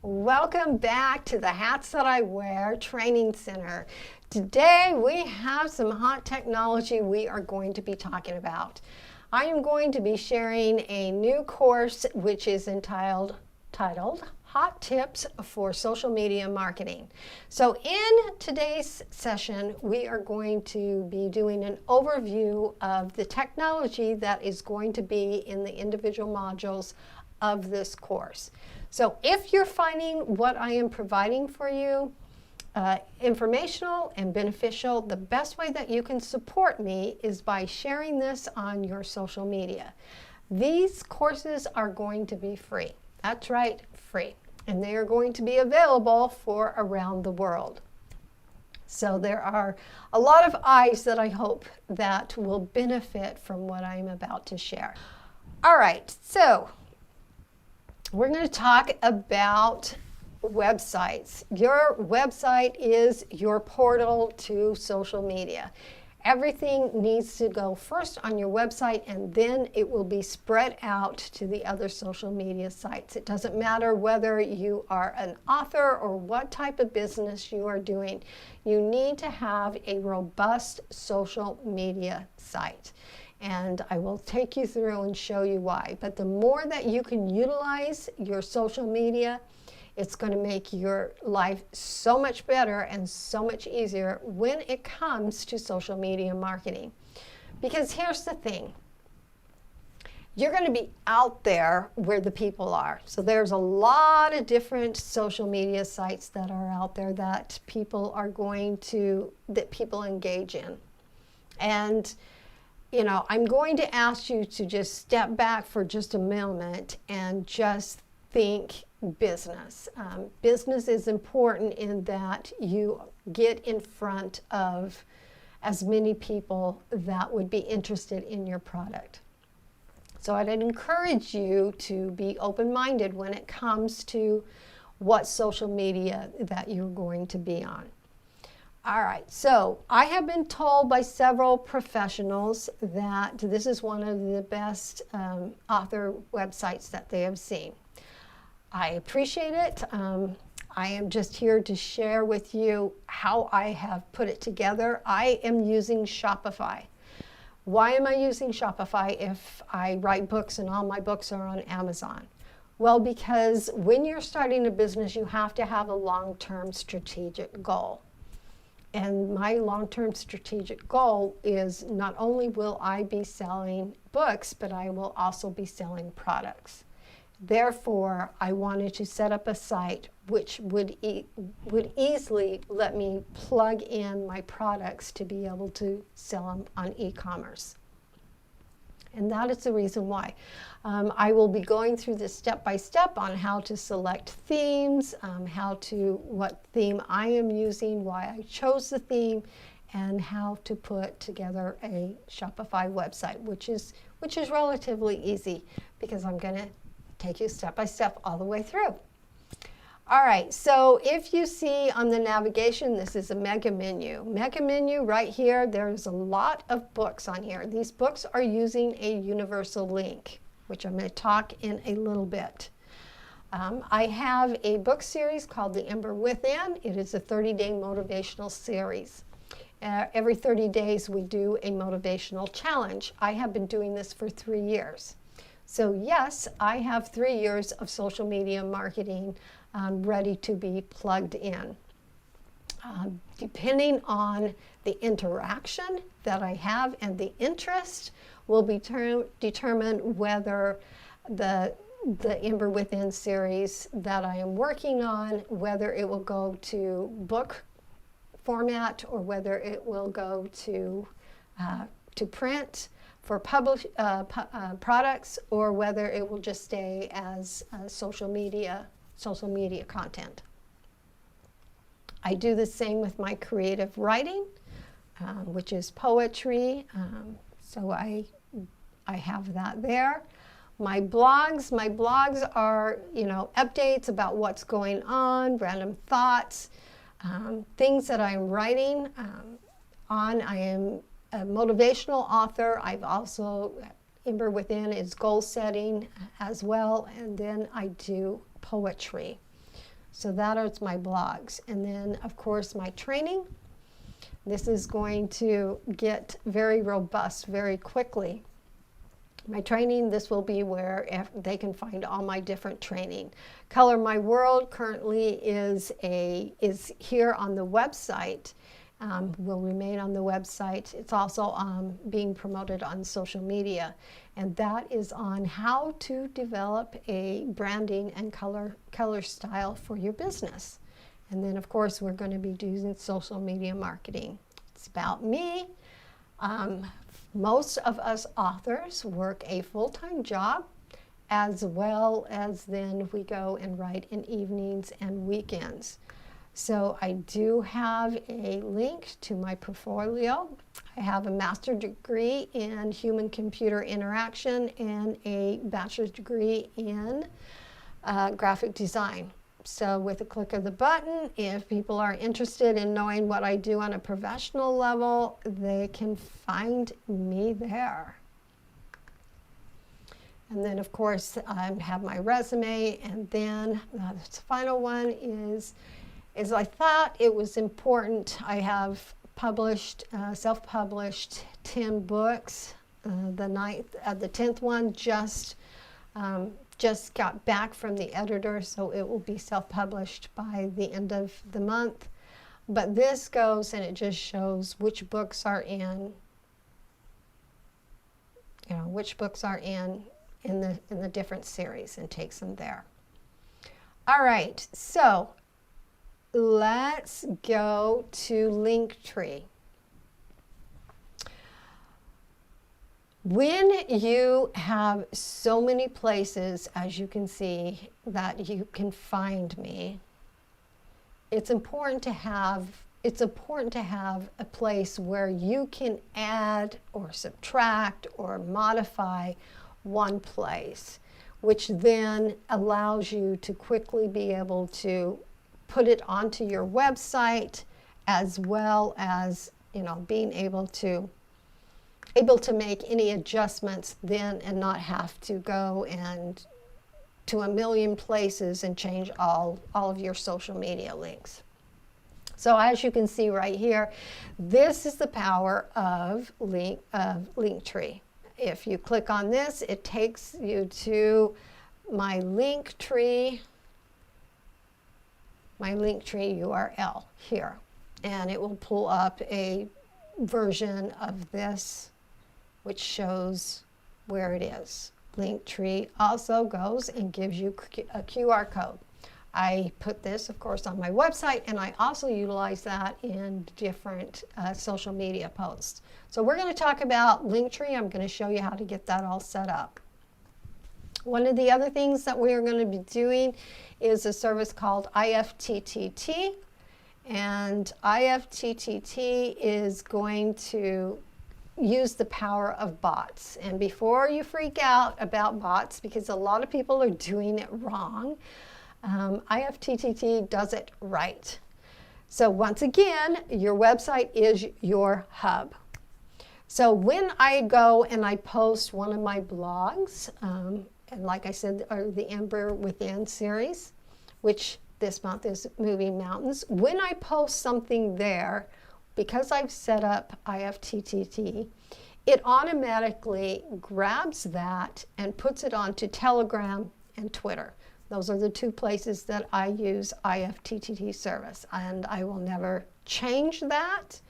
Welcome back to the Hats That I Wear Training Center. Today we have some hot technology we are going to be talking about. I am going to be sharing a new course which is titled Hot Tips for Social Media Marketing. So in today's session, we are going to be doing an overview of the technology that is going to be in the individual modules of this course. So if you're finding what I am providing for you informational and beneficial, the best way that you can support me is by sharing this on your social media. These courses are going to be free. That's right, free. And they are going to be available for around the world. So there are a lot of eyes that I hope that will benefit from what I'm about to share. All right, so we're going to talk about websites. Your website is your portal to social media. Everything needs to go first on your website, and then it will be spread out to the other social media sites. It doesn't matter whether you are an author or what type of business you are doing. You need to have a robust social media site. And I will take you through and show you why. But the more that you can utilize your social media, it's going to make your life so much better and so much easier when it comes to social media marketing. Because here's the thing. You're going to be out there where the people are. So there's a lot of different social media sites that are out there that people engage in. And you know, I'm going to ask you to just step back for just a moment and just think business. Business is important in that you get in front of as many people that would be interested in your product. So I'd encourage you to be open-minded when it comes to what social media that you're going to be on. All right, so I have been told by several professionals that this is one of the best author websites that they have seen. I appreciate it. I am just here to share with you how I have put it together. I am using Shopify. Why am I using Shopify if I write books and all my books are on Amazon? Well, because when you're starting a business, you have to have a long-term strategic goal. And my long-term strategic goal is not only will I be selling books, but I will also be selling products. Therefore, I wanted to set up a site which would easily let me plug in my products to be able to sell them on e-commerce. And that is the reason why. I will be going through this step by step on how to select themes, what theme I am using, why I chose the theme, and how to put together a Shopify website, which is relatively easy because I'm going to take you step by step all the way through. All right, so if you see on the navigation, this is a mega menu. Mega menu right here, there's a lot of books on here. These books are using a universal link, which I'm going to talk in a little bit. I have a book series called The Ember Within. It is a 30-day motivational series. Every 30 days we do a motivational challenge. I have been doing this for 3 years. So yes, I have 3 years of social media marketing ready to be plugged in. Depending on the interaction that I have and the interest will be determine whether the Ember Within series that I am working on, whether it will go to book format or whether it will go to print for products, or whether it will just stay as social media content. I do the same with my creative writing, which is poetry. So I have that there. My blogs are, updates about what's going on, random thoughts, things that I'm writing on. I am a motivational author. I've also, Ember Within is goal setting as well, and then I do poetry. So that is my blogs. And then, of course, my training. This is going to get very robust very quickly. My training, this will be where they can find all my different training. Color My World currently is here on the website, will remain on the website. It's also being promoted on social media, and that is on how to develop a branding and color style for your business. And then, of course, we're going to be doing social media marketing. It's about me. Most of us authors work a full-time job, as well as then we go and write in evenings and weekends. So I do have a link to my portfolio. I have a master's degree in human-computer interaction and a bachelor's degree in graphic design. So with a click of the button, if people are interested in knowing what I do on a professional level, they can find me there. And then, of course, I have my resume. And then the final one is I thought it was important. I have published, self-published 10 books. The 10th one just got back from the editor, so it will be self-published by the end of the month. But this goes and it just shows which books are in, which books are in the different series, and takes them there. All right, so let's go to Linktree. When you have so many places, as you can see, that you can find me, it's important to have a place where you can add or subtract or modify one place, which then allows you to quickly be able to put it onto your website, as well as being able to make any adjustments then, and not have to go and to a million places and change all of your social media links. So as you can see right here, this is the power of Linktree. If you click on this, it takes you to my Linktree URL here, and it will pull up a version of this which shows where it is. Linktree also goes and gives you a QR code. I put this, of course, on my website, and I also utilize that in different social media posts. So we're going to talk about Linktree. I'm going to show you how to get that all set up. One of the other things that we are going to be doing is a service called IFTTT, and IFTTT is going to use the power of bots. And before you freak out about bots, because a lot of people are doing it wrong, IFTTT does it right. So once again, your website is your hub. So when I go and I post one of my blogs, and like I said, the Ember Within series, which this month is Moving Mountains, when I post something there, because I've set up IFTTT, it automatically grabs that and puts it onto Telegram and Twitter. Those are the two places that I use IFTTT service, and I will never change that,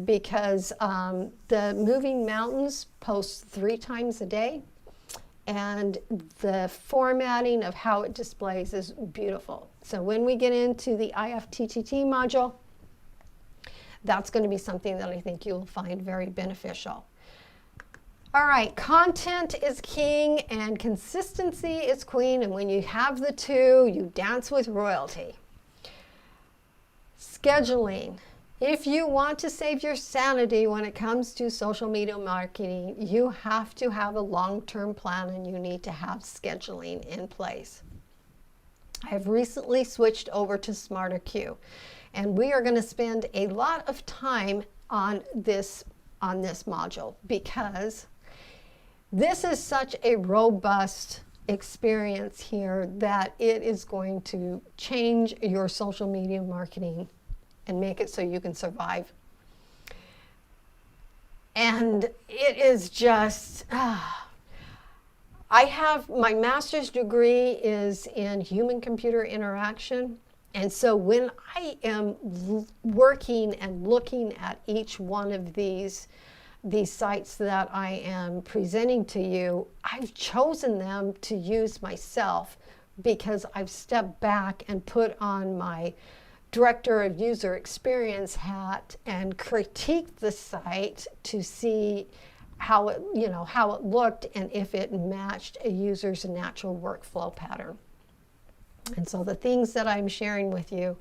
because the Moving Mountains posts 3 times a day, and the formatting of how it displays is beautiful. So when we get into the IFTTT module, that's going to be something that I think you'll find very beneficial. All right, content is king and consistency is queen, and when you have the two, you dance with royalty. Scheduling. If you want to save your sanity when it comes to social media marketing, you have to have a long-term plan, and you need to have scheduling in place. I have recently switched over to SmarterQueue, and we are going to spend a lot of time on this module, because this is such a robust experience here that it is going to change your social media marketing and make it so you can survive. And it is just, I have my master's degree is in human-computer interaction. And so when I am working and looking at each one of these sites that I am presenting to you, I've chosen them to use myself because I've stepped back and put on my Director of User Experience hat and critiqued the site to see how it looked and if it matched a user's natural workflow pattern. And so the things that I'm sharing with you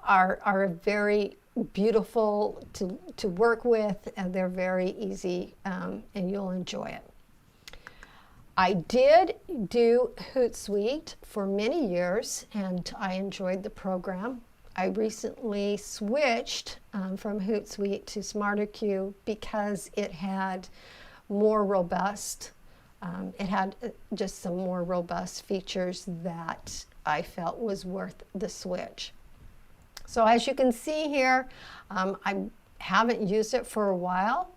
are very beautiful to work with, and they're very easy, and you'll enjoy it. I did do Hootsuite for many years, and I enjoyed the program. I recently switched from Hootsuite to SmarterQueue because it had more robust, it had just some more robust features that I felt was worth the switch. So as you can see here, I haven't used it for a while,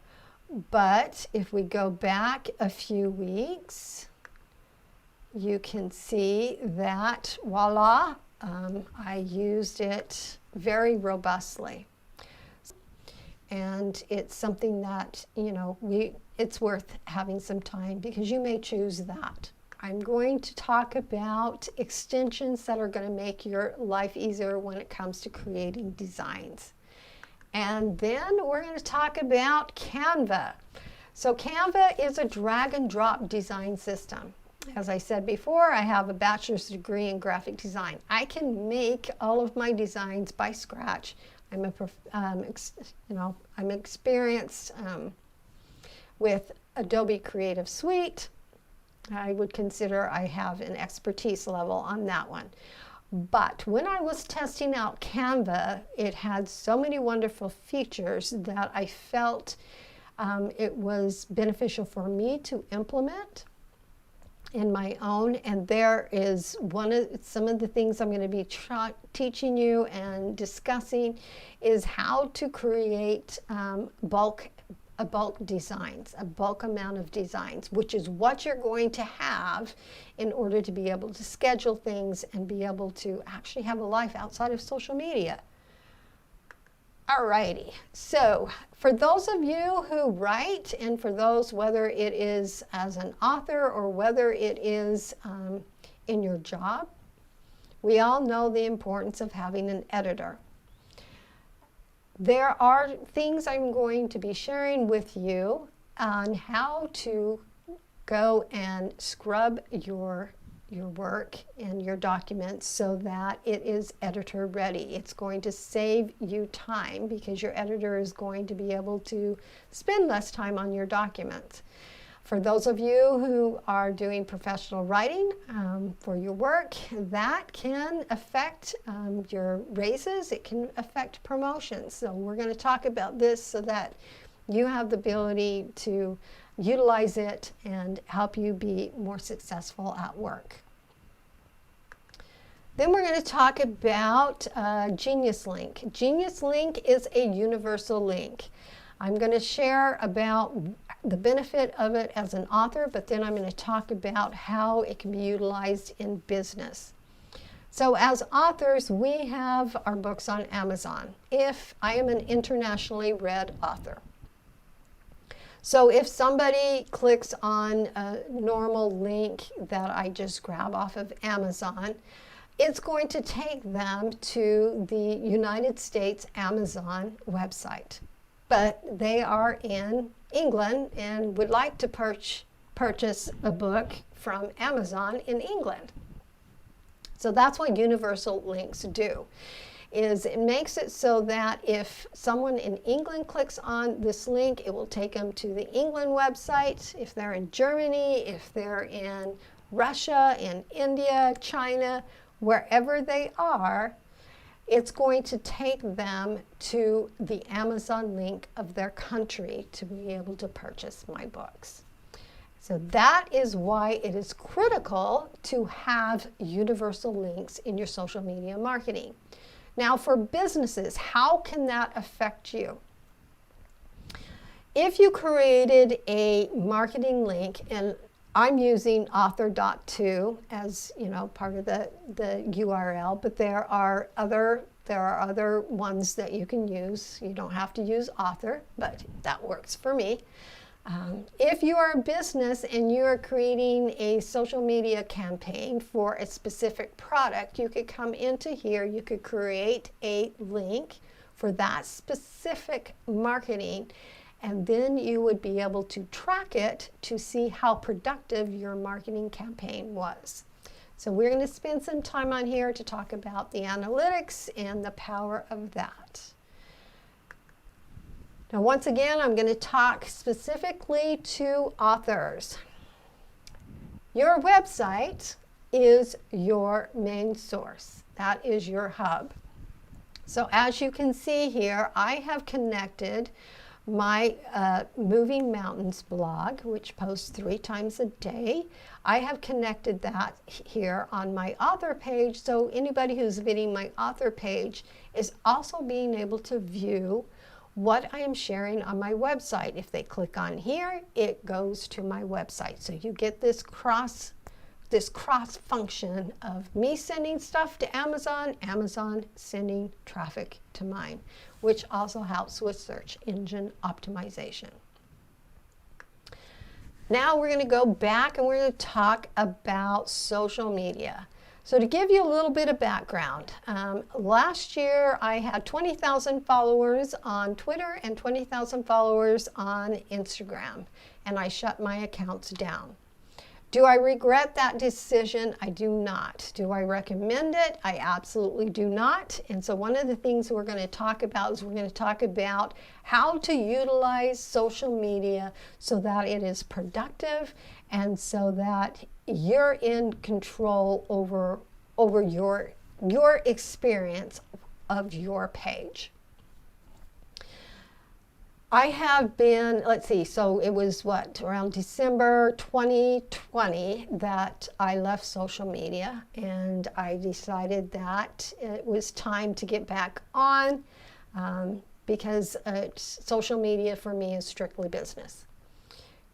but if we go back a few weeks, you can see that, voila, I used it very robustly. And it's something that, it's worth having some time because you may choose that. I'm going to talk about extensions that are going to make your life easier when it comes to creating designs. And then we're going to talk about Canva. So Canva is a drag and drop design system. As I said before, I have a bachelor's degree in graphic design. I can make all of my designs by scratch. I'm experienced with Adobe Creative Suite. I would consider I have an expertise level on that one. But when I was testing out Canva, it had so many wonderful features that I felt it was beneficial for me to implement in my own. And there is some of the things I'm going to be teaching you and discussing is how to create bulk designs, a bulk amount of designs, which is what you're going to have in order to be able to schedule things and be able to actually have a life outside of social media. Alrighty, so for those of you who write, and for those, whether it is as an author or whether it is in your job, we all know the importance of having an editor. There are things I'm going to be sharing with you on how to go and scrub your work and your documents so that it is editor ready. It's going to save you time because your editor is going to be able to spend less time on your documents. For those of you who are doing professional writing for your work, that can affect your raises. It can affect promotions. So we're going to talk about this so that you have the ability to utilize it and help you be more successful at work. Then we're going to talk about Genius Link. Genius Link is a universal link. I'm going to share about the benefit of it as an author, but then I'm going to talk about how it can be utilized in business. So as authors, we have our books on Amazon. If I am an internationally read author. So if somebody clicks on a normal link that I just grab off of Amazon, it's going to take them to the United States Amazon website. But they are in England and would like to purchase a book from Amazon in England. So that's what universal links do, is it makes it so that if someone in England clicks on this link, it will take them to the England website. If they're in Germany, if they're in Russia, in India, China, wherever they are, it's going to take them to the Amazon link of their country to be able to purchase my books. So that is why it is critical to have universal links in your social media marketing. Now for businesses, how can that affect you? If you created a marketing link, and I'm using author.to as part of the URL, but there are other ones that you can use. You don't have to use author, but that works for me. If you are a business and you are creating a social media campaign for a specific product, you could come into here, you could create a link for that specific marketing, and then you would be able to track it to see how productive your marketing campaign was. So we're going to spend some time on here to talk about the analytics and the power of that. Now, once again, I'm going to talk specifically to authors. Your website is your main source. That is your hub. So as you can see here, I have connected my Moving Mountains blog, which posts 3 times a day. I have connected that here on my author page, so anybody who's visiting my author page is also being able to view what I am sharing on my website. If they click on here, it goes to my website. So you get this cross function of me sending stuff to Amazon, Amazon sending traffic to mine, which also helps with search engine optimization. Now we're going to go back and we're going to talk about social media. So to give you a little bit of background, last year I had 20,000 followers on Twitter and 20,000 followers on Instagram, and I shut my accounts down. Do I regret that decision? I do not. Do I recommend it? I absolutely do not. And so one of the things we're going to talk about is we're going to talk about how to utilize social media so that it is productive and so that you're in control over your experience of your page. I have been, let's see, so it was around December 2020 that I left social media, and I decided that it was time to get back on because social media for me is strictly business.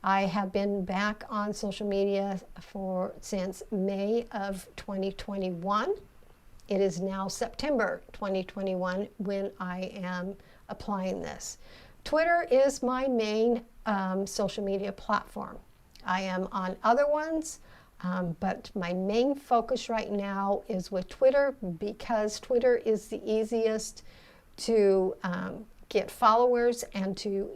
I have been back on social media since May of 2021. It is now September 2021 when I am applying this. Twitter is my main social media platform. I am on other ones, but my main focus right now is with Twitter because Twitter is the easiest to get followers and to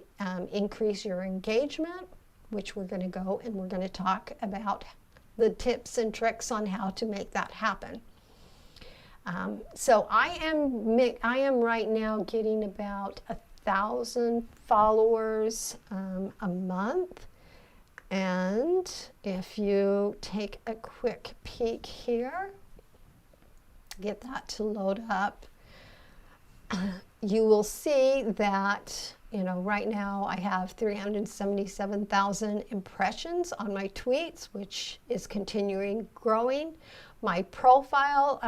increase your engagement, which we're going to go and we're going to talk about the tips and tricks on how to make that happen. So I am right now getting about 1,000 followers a month, and if you take a quick peek here, get that to load up, you will see that right now I have 377,000 impressions on my tweets, which is continuing growing. My profile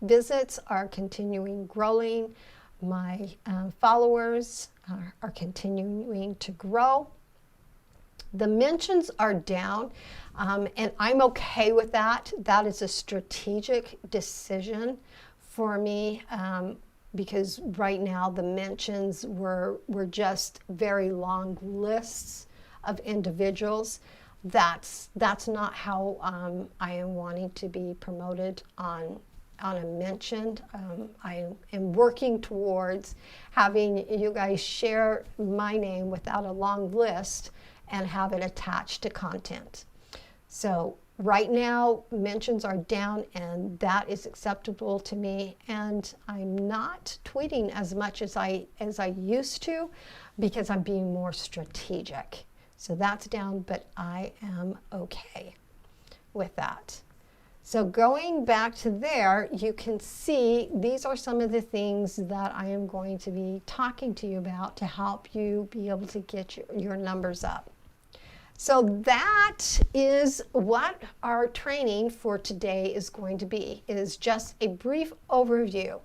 visits are continuing growing. My followers are continuing to grow. The mentions are down, and I'm okay with that. That is a strategic decision for me because right now the mentions were just very long lists of individuals. That's not how I am wanting to be promoted on a mention. I am working towards having you guys share my name without a long list and have it attached to content. So right now mentions are down, and that is acceptable to me, and I'm not tweeting as much as I used to because I'm being more strategic. So that's down, but I am okay with that. So going back to there, you can see these are some of the things that I am going to be talking to you about to help you be able to get your numbers up. So that is what our training for today is going to be. It is just a brief overview.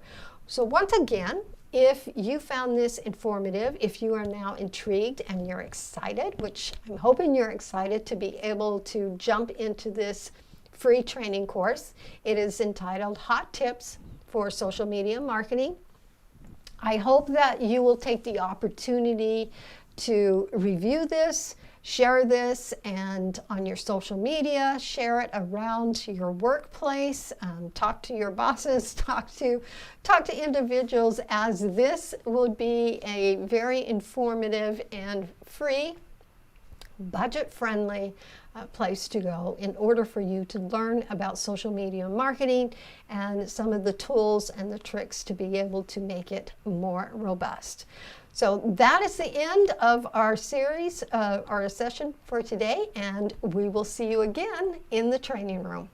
So once again, if you found this informative, if you are now intrigued and you're excited, which I'm hoping you're excited to be able to jump into this free training course. It is entitled Hot Tips for Social Media Marketing. I hope that you will take the opportunity to review this, share this, and on your social media, share it around your workplace, talk to your bosses, talk to individuals, as this will be a very informative and free, budget-friendly place to go in order for you to learn about social media marketing and some of the tools and the tricks to be able to make it more robust. So that is the end of our series, our session for today, and we will see you again in the training room.